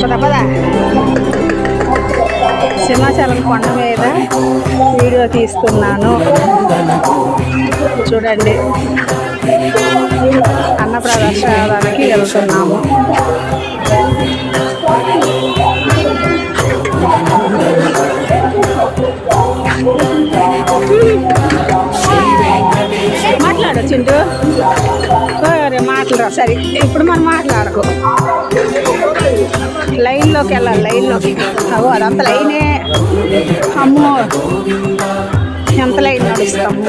పద పద సింహాచలం కొండ మీద వీడియో తీస్తున్నాను చూడండి. అన్నప్రదర్శనానికి వెళ్తున్నాము. మాట్లాడు చింటూ, మాట్లాడరా సరే. ఇప్పుడు మనం మాట్లాడకు, లైన్లోకి వెళ్ళాలి. లైన్లోకి అవో అదంత లైనే. అమ్మో ఎంత లైన్ నడుస్తాము.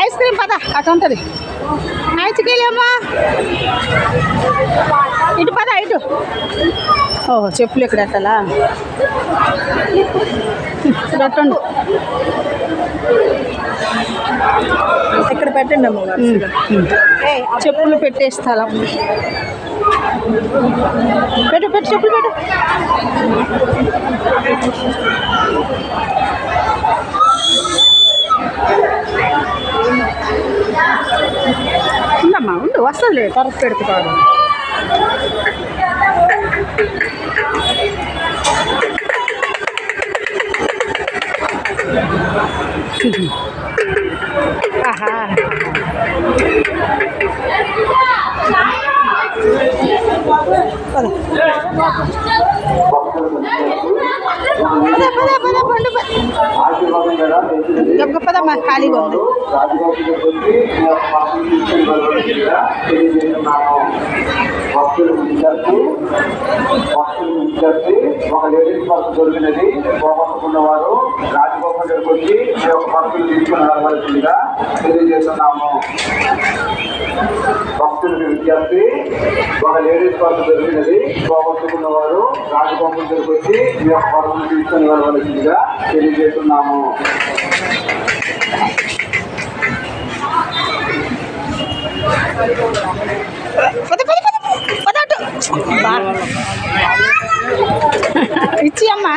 ఐస్ క్రీమ్ పద అటు ఉంటుంది. ఐచుకెళ్ళమ్మా ఇటు పద ఇటు. ఓహో చెప్పులు ఇక్కడ ఎట్టాలా పెట్టండి. ఇక్కడ పెట్టండి అమ్మ. చెప్పులు పెట్టే స్థలం. పెట్టు పెట్టు చెప్పులు పెట్టు. ఉందమ్మా ఉండు, వస్తుంది తరపు పెడుతున్నాడు. ఆహా గొప్పదమ్మా ఖాళీగా ఉంది. ఒక లేడీస్ బస్సు దొరికినది. పోగొట్టుకున్నవారు రాజగోపాల్ దగ్గరికి వచ్చి ఈ యొక్క బస్సులు తీసుకుని వెళ్ళవలసిందిగా తెలియజేస్తున్నాము. భక్తులకి విజ్ఞప్తి, ఒక లేడీస్ బస్సు దొరికినది. పోగొట్టుకున్నవారు రాజగోపాల్ దగ్గరికి వచ్చి ఈ యొక్క బస్సులు తీసుకుని వెళ్ళవలసిందిగా తెలియజేస్తున్నాము. ఇచ్చి అమ్మా.